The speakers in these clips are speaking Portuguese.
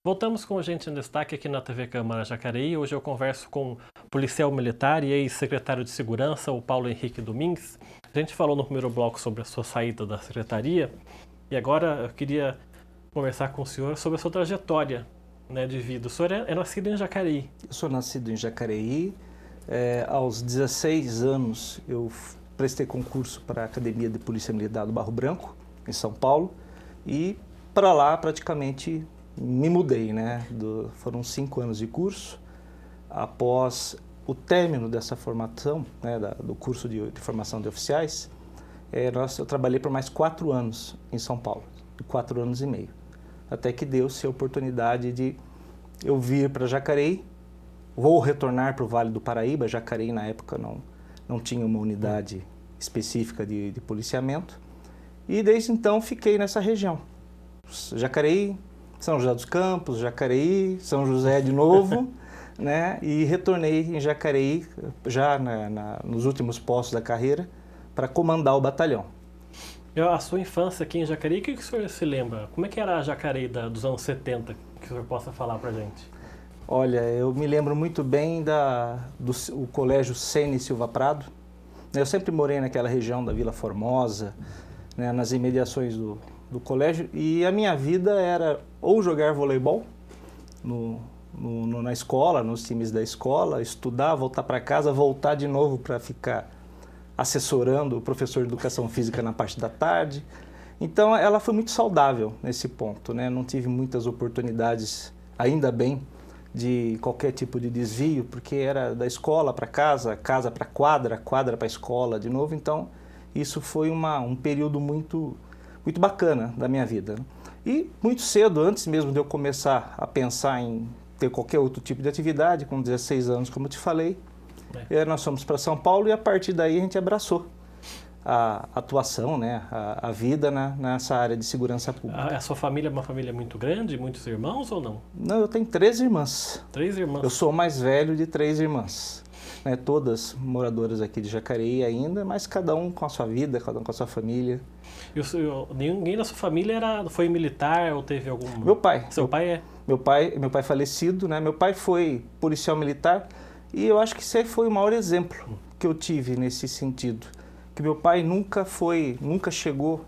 Voltamos com o Gente em Destaque aqui na TV Câmara Jacareí. Hoje eu converso com o policial militar e ex-secretário de Segurança, o Paulo Henrique Domingues. A gente falou no primeiro bloco sobre a sua saída da secretaria e agora eu queria conversar com o senhor sobre a sua trajetória, de vida. O senhor é nascido em Jacareí. Eu sou nascido em Jacareí. Aos 16 anos eu prestei concurso para a Academia de Polícia Militar do Barro Branco, em São Paulo, e para lá praticamente me mudei, foram 5 anos de curso. Após o término dessa formação, do curso de formação de oficiais, eu trabalhei por mais 4 anos em São Paulo, 4 anos e meio, até que deu-se a oportunidade de eu vir para Jacareí. Vou retornar para o Vale do Paraíba. Jacareí na época não tinha uma unidade específica de policiamento, e desde então fiquei nessa região, Jacareí, São José dos Campos, Jacareí, São José de novo, e retornei em Jacareí já nos últimos postos da carreira para comandar o batalhão. A sua infância aqui em Jacareí, o que o senhor se lembra? Como é que era a Jacareí dos anos 70, que o senhor possa falar para a gente? Olha, eu me lembro muito bem do Colégio Ceni Silva Prado. Eu sempre morei naquela região da Vila Formosa, nas imediações do colégio, e a minha vida era ou jogar voleibol na escola, nos times da escola, estudar, voltar para casa, voltar de novo para ficar assessorando o professor de Educação Física na parte da tarde. Então ela foi muito saudável nesse ponto, Não tive muitas oportunidades, ainda bem, de qualquer tipo de desvio, porque era da escola para casa, casa para quadra, quadra para escola de novo. Então isso foi um período muito bacana da minha vida. E muito cedo, antes mesmo de eu começar a pensar em ter qualquer outro tipo de atividade, com 16 anos, como eu te falei, nós fomos para São Paulo, e a partir daí a gente abraçou a atuação, a vida nessa área de segurança pública. A sua família é uma família muito grande? Muitos irmãos ou não? Não, eu tenho 3 irmãs. 3 irmãs? Eu sou o mais velho de 3 irmãs. Todas moradoras aqui de Jacareí ainda, mas cada um com a sua vida, cada um com a sua família. E ninguém da sua família foi militar ou teve algum... Meu pai. Seu pai é? Meu pai falecido, Meu pai foi policial militar, e eu acho que esse foi o maior exemplo que eu tive nesse sentido. Que meu pai nunca chegou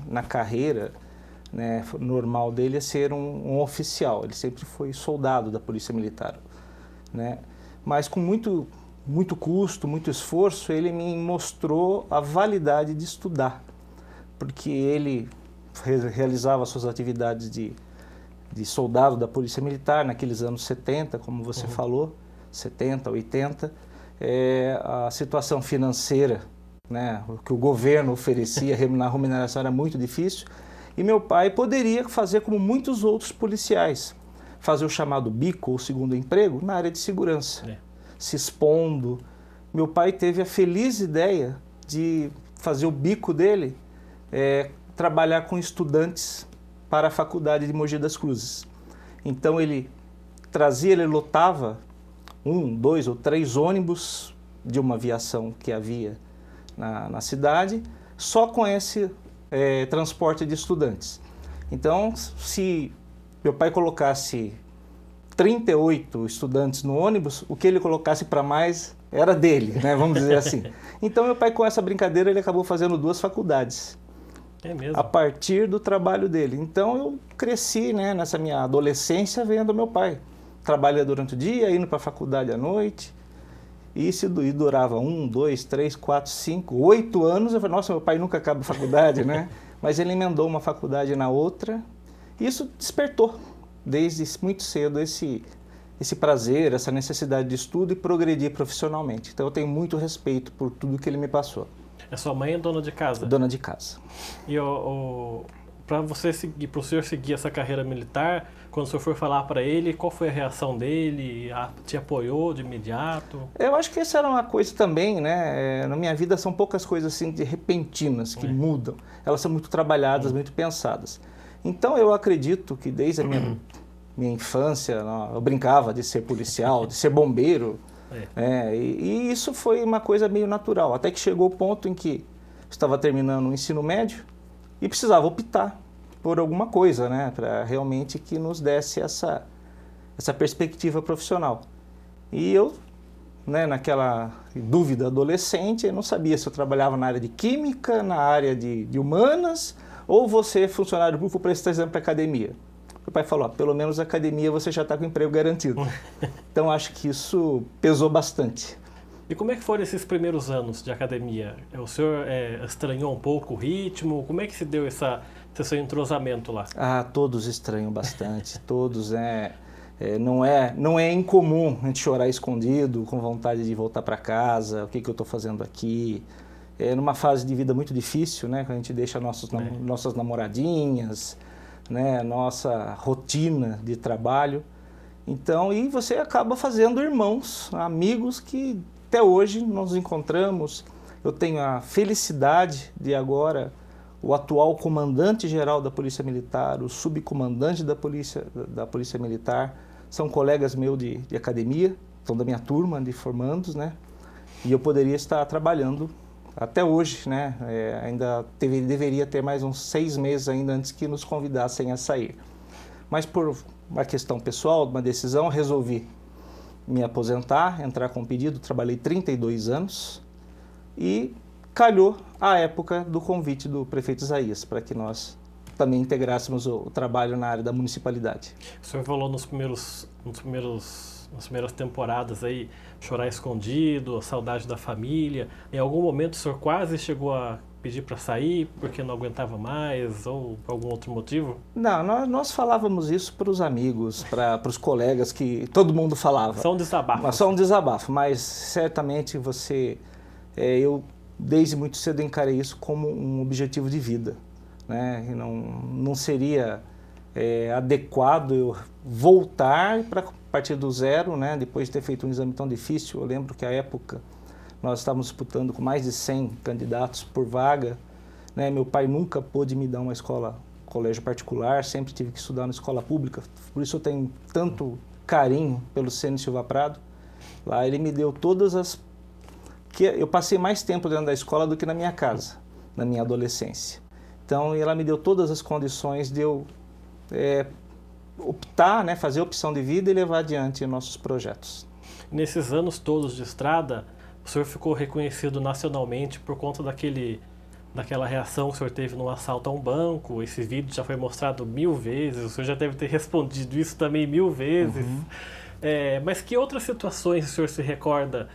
na carreira normal dele a ser um oficial. Ele sempre foi soldado da Polícia Militar, Mas com muito custo, muito esforço, ele me mostrou a validade de estudar, porque ele realizava suas atividades de soldado da Polícia Militar naqueles anos 70, como você falou, 70, 80. A situação financeira, o que o governo oferecia na remuneração era muito difícil, e meu pai poderia fazer como muitos outros policiais, fazer o chamado bico ou segundo emprego na área de segurança, se expondo. Meu pai teve a feliz ideia de fazer o bico dele, trabalhar com estudantes para a faculdade de Mogi das Cruzes. Então ele lotava 1, 2 ou 3 ônibus de uma aviação que havia na cidade, só com esse transporte de estudantes. Então, se meu pai colocasse 38 estudantes no ônibus, o que ele colocasse para mais era dele, vamos dizer assim. Então, meu pai, com essa brincadeira, ele acabou fazendo 2 faculdades. É mesmo? A partir do trabalho dele. Então, eu cresci, nessa minha adolescência, vendo meu pai trabalhar durante o dia, indo para a faculdade à noite. E isso durava 1, 2, 3, 4, 5, 8 anos. Eu falei, nossa, meu pai nunca acaba a faculdade, Mas ele emendou uma faculdade na outra. E isso despertou, desde muito cedo, esse prazer, essa necessidade de estudo e progredir profissionalmente. Então eu tenho muito respeito por tudo que ele me passou. A sua mãe é dona de casa? Dona de casa. E para o senhor seguir essa carreira militar, quando o senhor for falar para ele, qual foi a reação dele? Te apoiou de imediato? Eu acho que essa era uma coisa também, na minha vida são poucas coisas assim de repentinas que mudam. Elas são muito trabalhadas, muito pensadas. Então eu acredito que desde a minha infância, eu brincava de ser policial, de ser bombeiro. E isso foi uma coisa meio natural, até que chegou o ponto em que estava terminando o ensino médio e precisava optar por alguma coisa, né? Para realmente que nos desse essa perspectiva profissional. E eu, né, naquela dúvida adolescente, eu não sabia se eu trabalhava na área de química, na área de humanas, ou você, funcionário público, presta exame para academia. Meu pai falou, pelo menos a academia você já está com emprego garantido. Então acho que isso pesou bastante. E como é que foram esses primeiros anos de academia? O senhor estranhou um pouco o ritmo? Como é que se deu esse seu entrosamento lá? Todos estranham bastante, todos, não é incomum a gente chorar escondido, com vontade de voltar para casa, o que eu estou fazendo aqui. É numa fase de vida muito difícil, né, quando a gente deixa nossas namoradinhas, né, nossa rotina de trabalho. Então, e você acaba fazendo irmãos, amigos que até hoje nos encontramos. Eu tenho a felicidade de agora o atual comandante-geral da Polícia Militar, o subcomandante da Polícia Militar, são colegas meus de academia, são da minha turma de formandos, né? E eu poderia estar trabalhando até hoje, né? Ainda deveria ter mais uns 6 meses ainda antes que nos convidassem a sair. Mas por uma questão pessoal, uma decisão, resolvi me aposentar, entrar com pedido, trabalhei 32 anos e calhou a época do convite do prefeito Isaías para que nós também integrássemos o trabalho na área da municipalidade. O senhor falou nas primeiras temporadas aí, chorar escondido, a saudade da família. Em algum momento o senhor quase chegou a pedir para sair porque não aguentava mais ou por algum outro motivo? Não, nós falávamos isso para os amigos, para os colegas, que todo mundo falava. Só um desabafo. Só um desabafo, mas certamente eu desde muito cedo encarei isso como um objetivo de vida, né? E não seria adequado eu voltar para partir do zero, né? Depois de ter feito um exame tão difícil. Eu lembro que à época nós estávamos disputando com mais de 100 candidatos por vaga, né? Meu pai nunca pôde me dar uma colégio particular, sempre tive que estudar na escola pública, por isso eu tenho tanto carinho pelo Cênio Silva Prado. Lá ele me deu eu passei mais tempo dentro da escola do que na minha casa, na minha adolescência. Então ela me deu todas as condições de eu optar, né, fazer opção de vida e levar adiante nossos projetos. Nesses anos todos de estrada, o senhor ficou reconhecido nacionalmente por conta daquela reação que o senhor teve no assalto a um banco. Esse vídeo já foi mostrado 1000 vezes, o senhor já deve ter respondido isso também 1000 vezes. Uhum. Mas que outras situações o senhor se recorda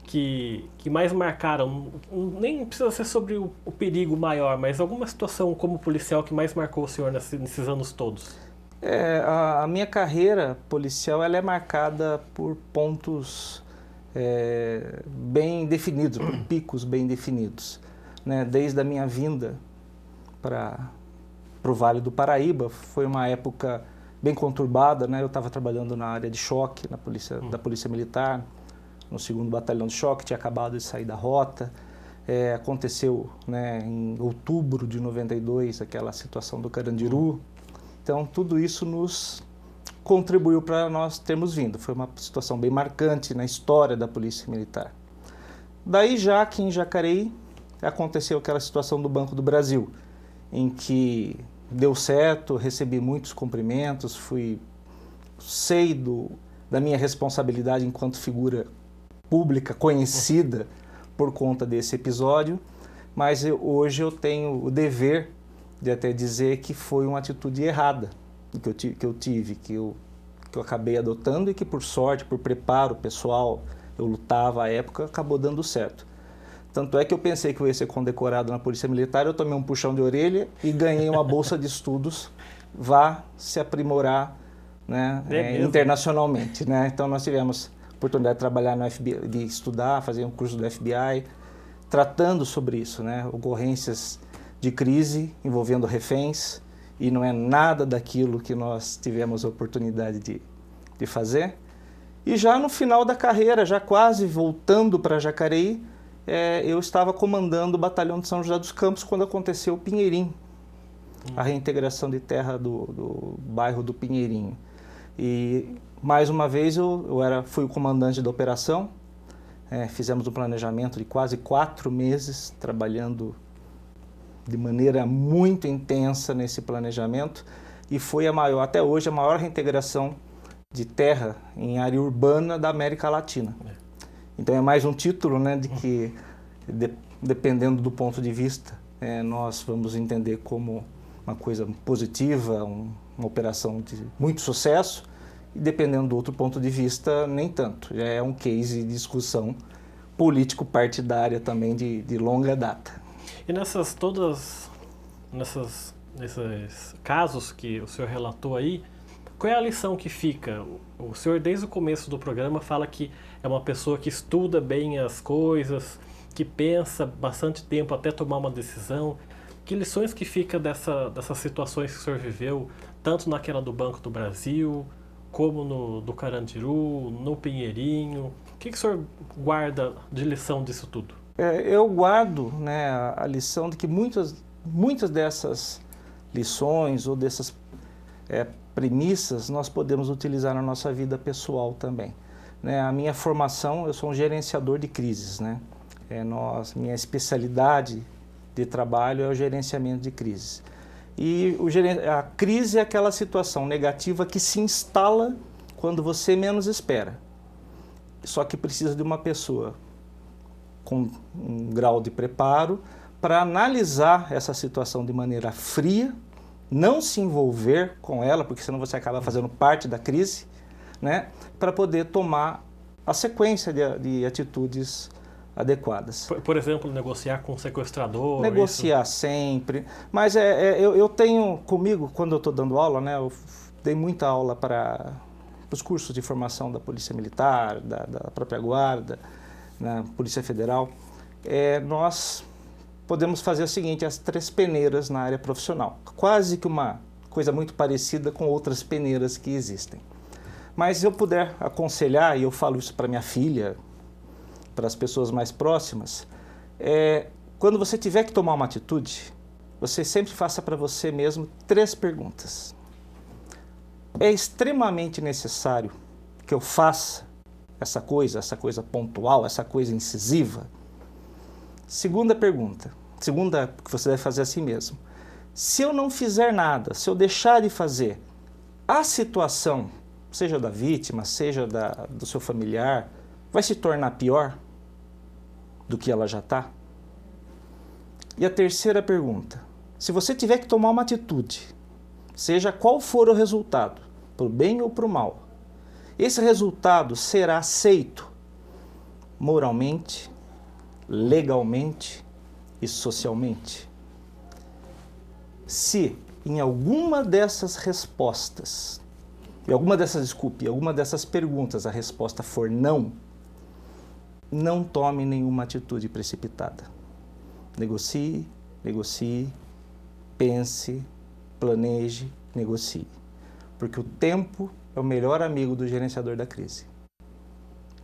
que mais marcaram? Nem precisa ser sobre o perigo maior, mas alguma situação como policial que mais marcou o senhor nesses anos todos? A minha carreira policial ela é marcada por pontos bem definidos, por picos bem definidos, né? Desde a minha vinda para o Vale do Paraíba, foi uma época bem conturbada, né? Eu estava trabalhando na área de choque da Polícia Militar, no 2º Batalhão de Choque, tinha acabado de sair da rota. Aconteceu, né, em outubro de 92 aquela situação do Carandiru. Então tudo isso nos contribuiu para nós termos vindo. Foi uma situação bem marcante na história da Polícia Militar. Daí já aqui em Jacareí aconteceu aquela situação do Banco do Brasil, em que deu certo, recebi muitos cumprimentos, sei da minha responsabilidade enquanto figura pública conhecida por conta desse episódio, mas hoje eu tenho o dever de até dizer que foi uma atitude errada que eu acabei adotando e que por sorte, por preparo pessoal, eu lutava à época, acabou dando certo. Tanto é que eu pensei que eu ia ser condecorado na Polícia Militar, eu tomei um puxão de orelha e ganhei uma bolsa de estudos, vá se aprimorar, né, internacionalmente, né? Então nós tivemos oportunidade de trabalhar no FBI, de estudar, fazer um curso do FBI, tratando sobre isso, né? Ocorrências de crise envolvendo reféns, e não é nada daquilo que nós tivemos a oportunidade de fazer. E já no final da carreira, já quase voltando para Jacareí, eu estava comandando o Batalhão de São José dos Campos quando aconteceu o Pinheirinho, a reintegração de terra do bairro do Pinheirinho. E mais uma vez fui o comandante da operação, fizemos um planejamento de quase 4 meses trabalhando de maneira muito intensa nesse planejamento e foi até hoje, a maior reintegração de terra em área urbana da América Latina. Então é mais um título, né, de que, dependendo do ponto de vista, nós vamos entender como uma coisa positiva, uma operação de muito sucesso, e dependendo do outro ponto de vista, nem tanto. Já é um case de discussão político-partidária também de longa data. E nesses casos que o senhor relatou aí, qual é a lição que fica? O senhor, desde o começo do programa, fala que é uma pessoa que estuda bem as coisas, que pensa bastante tempo até tomar uma decisão. Que lições que fica dessas situações que o senhor viveu, tanto naquela do Banco do Brasil, como do Carandiru, no Pinheirinho? O que o senhor guarda de lição disso tudo? Eu guardo, né, a lição de que muitas dessas lições ou dessas premissas nós podemos utilizar na nossa vida pessoal também. Né? A minha formação, eu sou um gerenciador de crises. Né? Minha especialidade de trabalho é o gerenciamento de crises. E a crise é aquela situação negativa que se instala quando você menos espera. Só que precisa de uma pessoa com um grau de preparo para analisar essa situação de maneira fria, não se envolver com ela, porque senão você acaba fazendo parte da crise, né? Para poder tomar a sequência de atitudes adequadas. Por exemplo, negociar com o sequestrador? Negociar sempre. Mas eu tenho comigo, quando eu estou dando aula, né, eu dei muita aula para os cursos de formação da Polícia Militar, da própria Guarda, na Polícia Federal. Nós podemos fazer o seguinte, as 3 peneiras na área profissional. Quase que uma coisa muito parecida com outras peneiras que existem. Mas se eu puder aconselhar, e eu falo isso para minha filha, para as pessoas mais próximas, quando você tiver que tomar uma atitude, você sempre faça para você mesmo 3 perguntas. É extremamente necessário que eu faça essa coisa pontual, essa coisa incisiva? Segunda pergunta, que você deve fazer assim mesmo. Se eu não fizer nada, se eu deixar de fazer, a situação, seja da vítima, seja do seu familiar, vai se tornar pior do que ela já está? E a terceira pergunta, se você tiver que tomar uma atitude, seja qual for o resultado, para o bem ou para o mal, esse resultado será aceito moralmente, legalmente e socialmente? Se em alguma dessas respostas, alguma dessas perguntas a resposta for não, não tome nenhuma atitude precipitada. Negocie, pense, planeje, negocie. Porque o tempo é o melhor amigo do gerenciador da crise.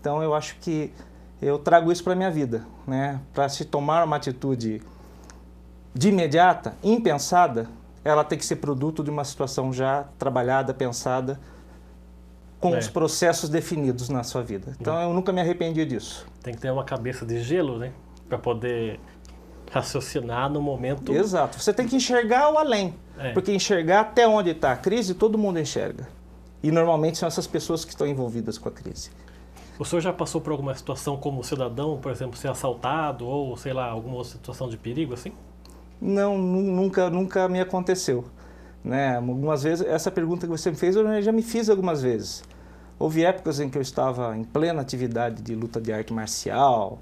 Então eu acho que eu trago isso para a minha vida, né? Para se tomar uma atitude de imediata, impensada, ela tem que ser produto de uma situação já trabalhada, pensada, com os processos definidos na sua vida. Então eu nunca me arrependi disso. Tem que ter uma cabeça de gelo, né? Para poder raciocinar no momento... Exato. Você tem que enxergar o além. Porque enxergar até onde está a crise, todo mundo enxerga. E normalmente são essas pessoas que estão envolvidas com a crise. O senhor já passou por alguma situação como cidadão, por exemplo, ser assaltado ou, sei lá, alguma outra situação de perigo assim? Não, nunca me aconteceu. Né? Algumas vezes, essa pergunta que você me fez, eu já me fiz algumas vezes. Houve épocas em que eu estava em plena atividade de luta de arte marcial,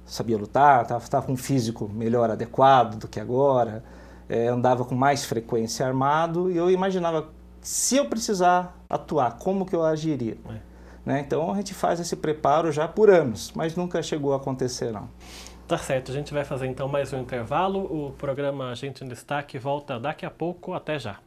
sabia lutar, estava com um físico melhor adequado do que agora, andava com mais frequência armado e eu imaginava, se eu precisar atuar, como que eu agiria? Né? Então a gente faz esse preparo já por anos, mas nunca chegou a acontecer não. Tá certo, a gente vai fazer então mais um intervalo. O programa Gente em Destaque volta daqui a pouco, até já.